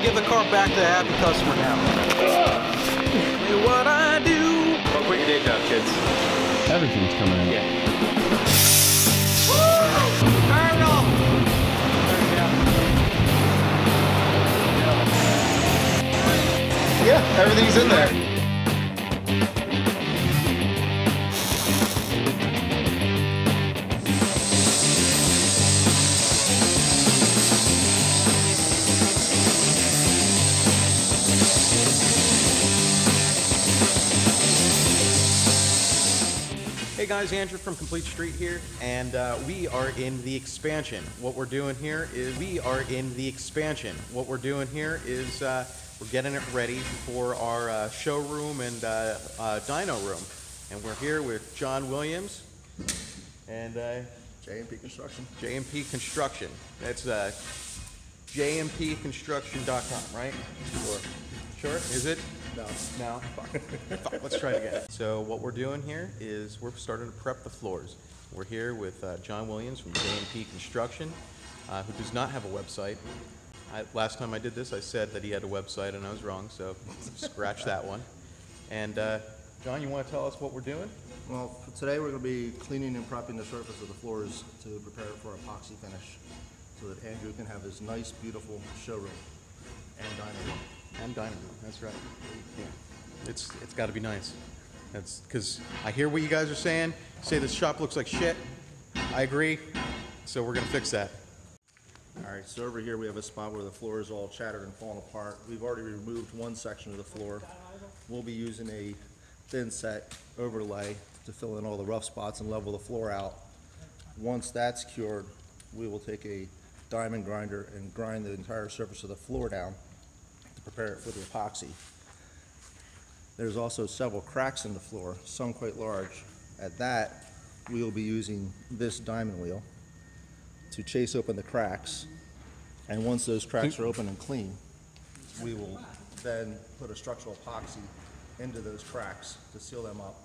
give the car back to the happy customer now. What I do. Don't quit your day job, kids. Everything's coming in. Yeah. Fire it off. Yeah, everything's in there. Hey guys, Andrew from Complete Street here, and we are in the expansion. What we're doing here is we're getting it ready for our showroom and dyno room. And we're here with John Williams and J&P Construction. J&P Construction. That's jmpconstruction.com, right? Sure. Sure? Is it? No. No? Fuck. Let's try it again. So what we're doing here is we're starting to prep the floors. We're here with John Williams from J&P Construction, who does not have a website. Last time I did this, I said that he had a website, and I was wrong, so scratch that one. And John, you want to tell us what we're doing? Well, today we're going to be cleaning and prepping the surface of the floors to prepare it for epoxy finish so that Andrew can have his nice, beautiful showroom and dining room. And dining room, that's right. Yeah. It's got to be nice. That's because I hear what you guys are saying. Say the shop looks like shit. I agree. So we're going to fix that. All right, so over here we have a spot where the floor is all shattered and falling apart. We've already removed one section of the floor. We'll be using a thin set overlay to fill in all the rough spots and level the floor out. Once that's cured, we will take a diamond grinder and grind the entire surface of the floor down to prepare it for the epoxy. There's also several cracks in the floor, some quite large. At that, we will be using this diamond wheel to chase open the cracks, and once those cracks are open and clean, we will then put a structural epoxy into those cracks to seal them up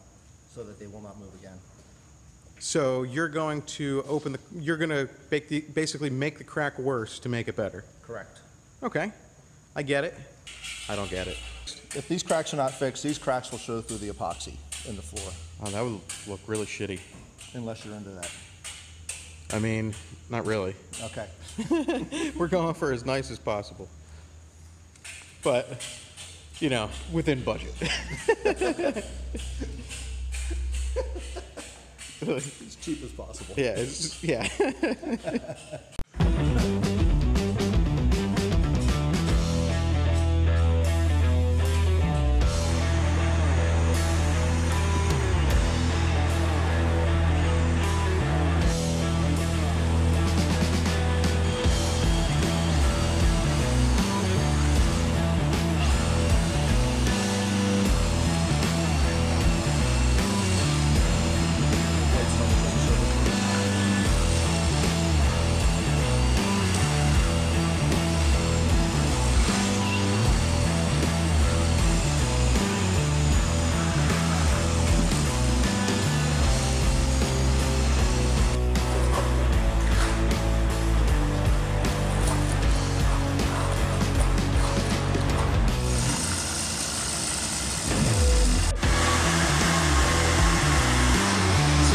so that they will not move again. So you're going to basically make the crack worse to make it better. Correct. Okay, I get it. I don't get it. If these cracks are not fixed, these cracks will show through the epoxy in the floor. Oh, that would look really shitty. Unless you're into that. I mean, not really. Okay. We're going for as nice as possible. But, you know, within budget. As cheap as possible. Yeah, yeah.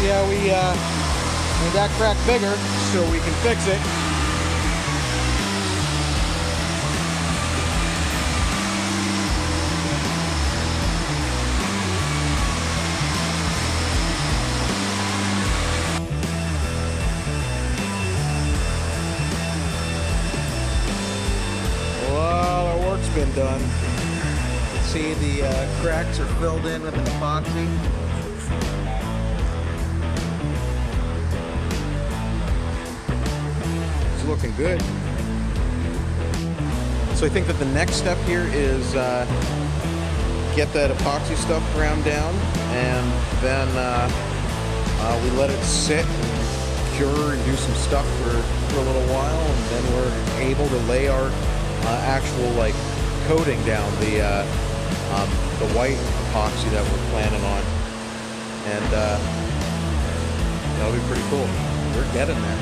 See how we made that crack bigger so we can fix it. Well, our work's been done. See, the cracks are filled in with an epoxy. It's looking good. So I think that the next step here is get that epoxy stuff ground down, and then we let it sit and cure and do some stuff for a little while, and then we're able to lay our actual like coating down, the white epoxy that we're planning on, and that'll be pretty cool. We're getting there.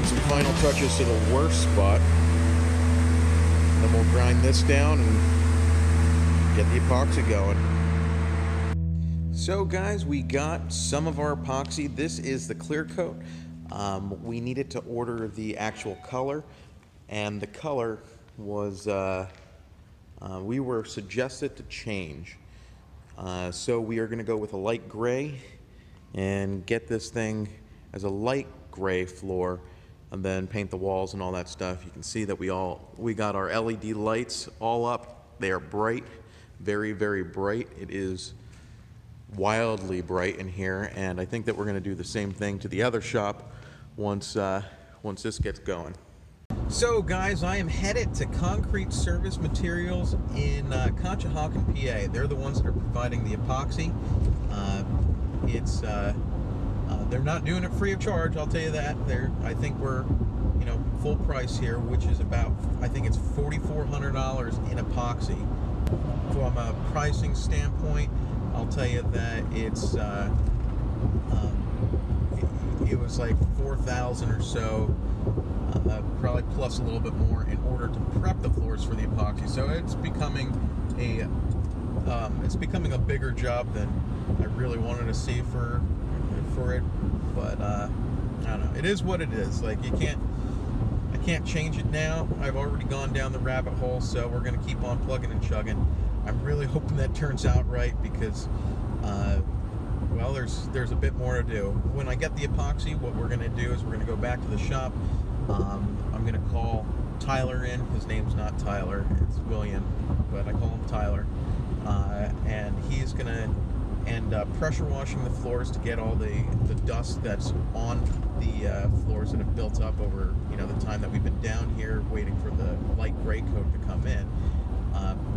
Putting some final touches to the worst spot. Then we'll grind this down and get the epoxy going. So guys, we got some of our epoxy. This is the clear coat. We needed to order the actual color, and the color was, we were suggested to change. So we are going to go with a light gray and get this thing as a light gray floor, and then paint the walls and all that stuff. You can see that we got our LED lights all up. They are bright, very, very bright. It is wildly bright in here, and I think that we're going to do the same thing to the other shop once this gets going. So guys, I am headed to Concrete Service Materials in Conshohocken, PA. They're the ones that are providing the epoxy. They're not doing it free of charge, I'll tell you that. I think we're, full price here, which is about, I think it's $4,400 in epoxy. From a pricing standpoint, I'll tell you that it was like $4,000 or so, probably plus a little bit more in order to prep the floors for the epoxy. So it's becoming a bigger job than I really wanted to see for it. But I don't know. It is what it is. Like, I can't change it now. I've already gone down the rabbit hole, so we're gonna keep on plugging and chugging. I'm really hoping that turns out right, because well, there's a bit more to do. When I get the epoxy, what we're gonna do is we're gonna go back to the shop. I'm gonna call Tyler in. His name's not Tyler, it's William, but I call him Tyler. And he's gonna end up pressure washing the floors to get all the dust that's on the floors that have built up over the time that we've been down here waiting for the light gray coat to come in.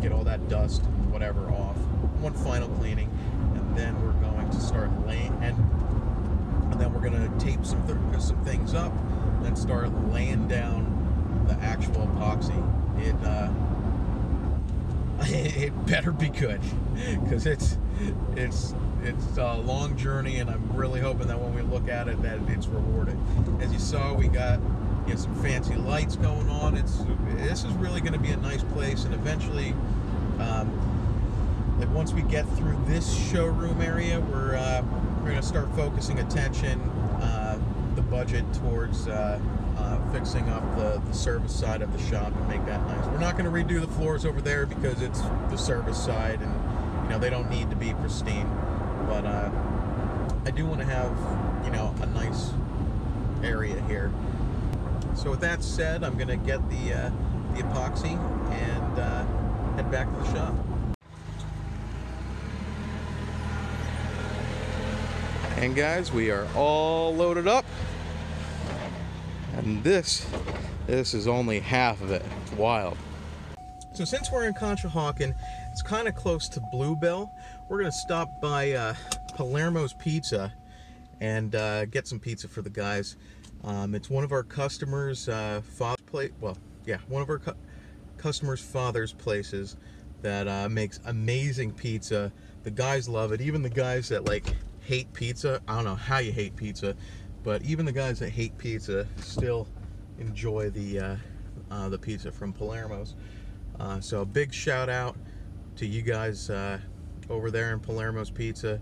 Get all that dust and whatever off. One final cleaning, and then we're going to start laying, and then we're going to tape some things up, and then start laying down the actual epoxy. It better be good, because it's a long journey, and I'm really hoping that when we look at it, that it's rewarded. As you saw, we got some fancy lights going on. This is really going to be a nice place, and eventually, like once we get through this showroom area, we're going to start focusing attention, the budget towards fixing up the service side of the shop and make that nice. We're not going to redo the floors over there because it's the service side, and they don't need to be pristine. But I do want to have a nice area here. So with that said, I'm going to get the epoxy and head back to the shop. And guys, we are all loaded up, and this is only half of it. It's wild. So since we're in Conshohocken, it's kind of close to Bluebell. We're going to stop by Palermo's Pizza and get some pizza for the guys. It's one of our customers' customers' father's places that makes amazing pizza. The guys love it. Even the guys that hate pizza, I don't know how you hate pizza, but even the guys that hate pizza still enjoy the pizza from Palermo's. So a big shout out to you guys over there in Palermo's Pizza.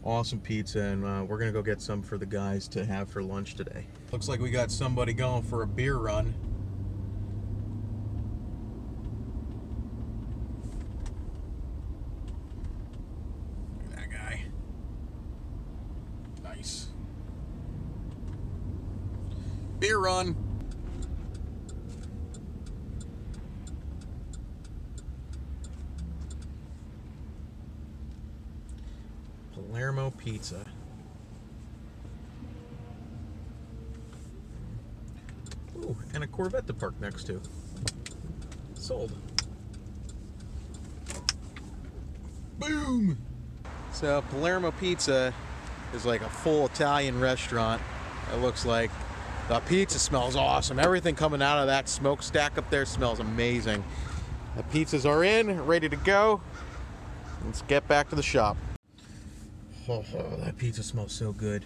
Awesome pizza, and we're gonna go get some for the guys to have for lunch today. Looks like we got somebody going for a beer run. That guy. Nice. Beer run. Palermo Pizza. Ooh, and a Corvette to park next to. Sold. Boom! So Palermo Pizza is like a full Italian restaurant. It looks like. The pizza smells awesome. Everything coming out of that smokestack up there smells amazing. The pizzas are in, ready to go. Let's get back to the shop. Oh, that pizza smells so good.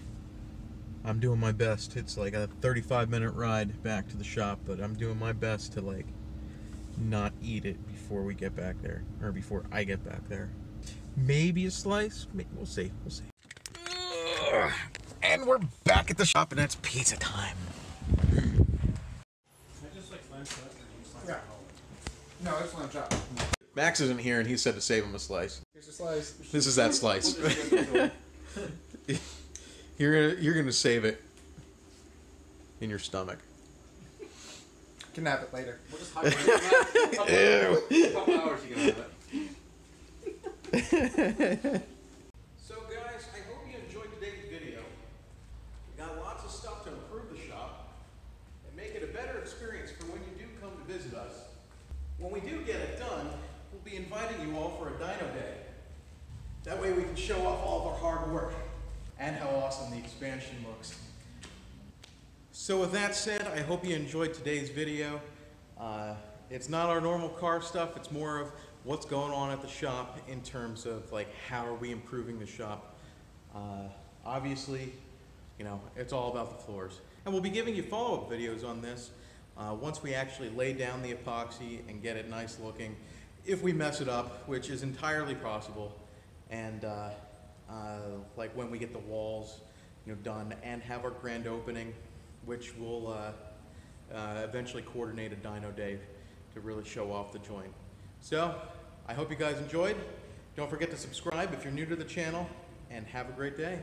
I'm doing my best. It's like a 35-minute ride back to the shop, but I'm doing my best to like not eat it before we get back there, or before I get back there. Maybe a slice. Maybe, we'll see. We'll see. And we're back at the shop, and it's pizza time. Yeah. No, it's lamb chop. Max isn't here, and he said to save him a slice. Here's a slice. This is that slice. You're gonna save it in your stomach. Can have it later. We'll just hide it. A couple hours you can have it. So guys, I hope you enjoyed today's video. We got lots of stuff to improve the shop and make it a better experience for when you do come to visit us. When we do get it done, we'll be inviting you all for a dyno day. That way we can show off all of our hard work and how awesome the expansion looks. So with that said, I hope you enjoyed today's video. It's not our normal car stuff, it's more of what's going on at the shop in terms of like how are we improving the shop. Obviously, you know, it's all about the floors. And we'll be giving you follow-up videos on this once we actually lay down the epoxy and get it nice looking. If we mess it up, which is entirely possible, and like when we get the walls, you know, done and have our grand opening, which will eventually coordinate a dyno day to really show off the joint. So, I hope you guys enjoyed. Don't forget to subscribe if you're new to the channel, and have a great day.